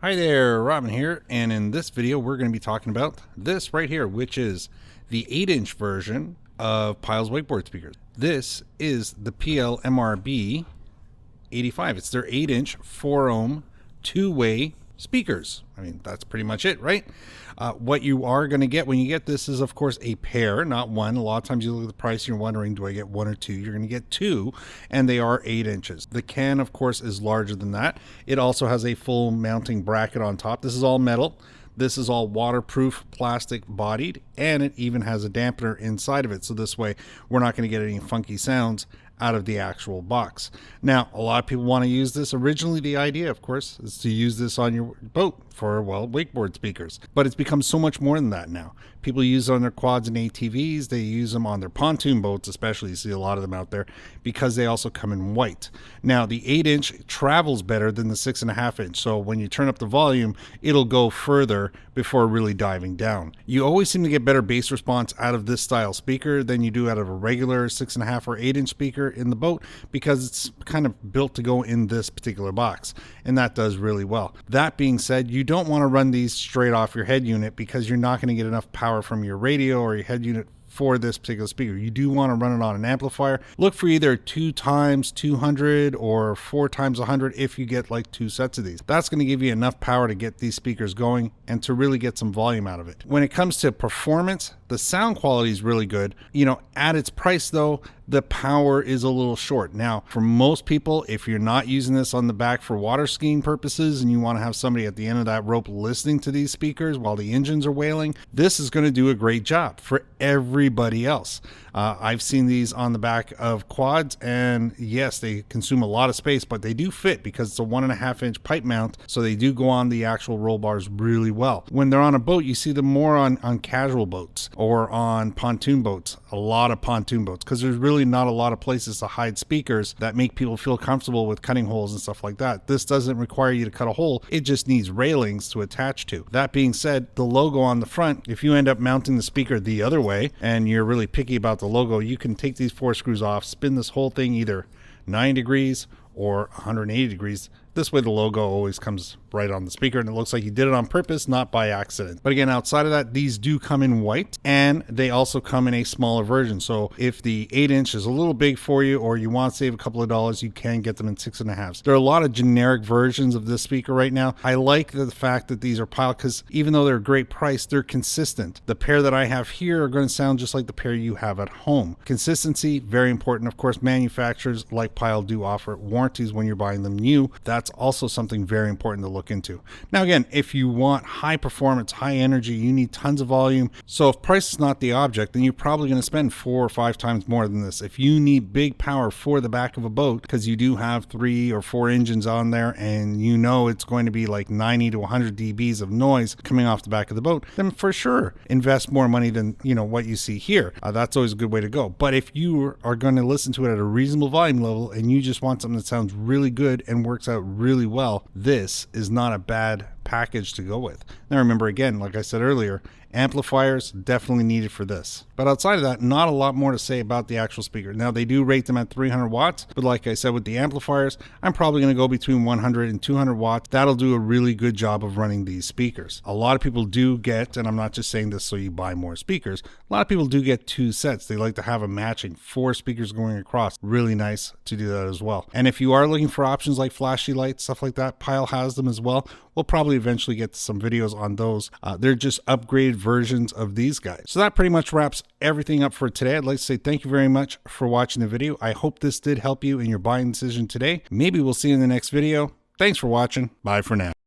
Hi there, Robin here, and in this video we're going to be talking about this right here, which is the 8-inch version of Pyle's wakeboard speakers. This is the PLMRB85. It's their 8-inch 4-ohm two-way speakers. I mean, that's pretty much it, right? What you are going to get when you get this is, of course, a pair, not one. A lot of times you look at the price and you're wondering, do I get one or two? You're going to get two, and they are 8 inches. The can, of course, is larger than that. It also has a full mounting bracket on top. This is all metal. This is all waterproof, plastic bodied, and it even has a dampener inside of it. So this way, we're not going to get any funky sounds out of the actual box. Now, a lot of people want to use this. Originally, the idea, of course, is to use this on your boat for, well, wakeboard speakers. But it's become so much more than that now. People use it on their quads and ATVs. They use them on their pontoon boats, especially. You see a lot of them out there because they also come in white. Now, the 8-inch travels better than the 6.5-inch. So when you turn up the volume, it'll go further before really diving down. You always seem to get better bass response out of this style speaker than you do out of a regular 6.5 or 8-inch speaker in the boat, because it's kind of built to go in this particular box, and that does really well. That being said, you don't want to run these straight off your head unit because you're not going to get enough power from your radio or your head unit for this particular speaker. You do want to run it on an amplifier. Look for either 2 times 200 or 4 times 100 if you get like 2 sets of these. That's going to give you enough power to get these speakers going and to really get some volume out of it. When it comes to performance, the sound quality is really good. You know, at its price though, the power is a little short. Now, for most people, if you're not using this on the back for water skiing purposes and you want to have somebody at the end of that rope listening to these speakers while the engines are wailing, this is going to do a great job for everybody else. I've seen these on the back of quads, and yes, they consume a lot of space, but they do fit because it's a 1.5-inch pipe mount, so they do go on the actual roll bars really well. When they're on a boat, you see them more on casual boats or on pontoon boats, a lot of pontoon boats, because there's really not a lot of places to hide speakers that make people feel comfortable with cutting holes and stuff like that. This doesn't require you to cut a hole. It just needs railings to attach to. That being said, the logo on the front, if you end up mounting the speaker the other way and you're really picky about the logo, you can take these 4 screws off, spin this whole thing either 9 degrees or 180 degrees. This way the logo always comes right on the speaker, and it looks like you did it on purpose, not by accident. But again, outside of that, these do come in white, and they also come in a smaller version. So if the 8-inch is a little big for you, or you want to save a couple of dollars, you can get them in 6.5s. There are a lot of generic versions of this speaker right now. I like the fact that these are Pyle, because even though they're a great price, they're consistent. The pair that I have here are going to sound just like the pair you have at home. Consistency, very important. Of course, manufacturers like Pyle do offer warranties when you're buying them new. That's also something very important to look into. Now again, if you want high performance, high energy, you need tons of volume. So if price is not the object, then you're probably going to spend 4 or 5 times more than this. If you need big power for the back of a boat, because you do have 3 or 4 engines on there and you know it's going to be like 90 to 100 dBs of noise coming off the back of the boat, then for sure invest more money than, you know, what you see here. That's always a good way to go. But if you are going to listen to it at a reasonable volume level and you just want something that sounds really good and works out really well, this is not a bad package to go with. Now remember, again, like I said earlier, amplifiers definitely needed for this. But outside of that, not a lot more to say about the actual speaker. Now they do rate them at 300 watts, but like I said with the amplifiers, I'm probably going to go between 100 and 200 watts. That'll do a really good job of running these speakers. A lot of people do get, and I'm not just saying this so you buy more speakers, a lot of people do get 2 sets. They like to have a matching 4 speakers going across. Really nice to do that as well. And if you are looking for options like flashy lights, stuff like that, Pyle has them as well. We'll probably eventually get to some videos on those. They're just upgraded versions of these guys. So that pretty much wraps everything up for today. I'd like to say thank you very much for watching the video. I hope this did help you in your buying decision today. Maybe we'll see you in the next video. Thanks for watching. Bye for now.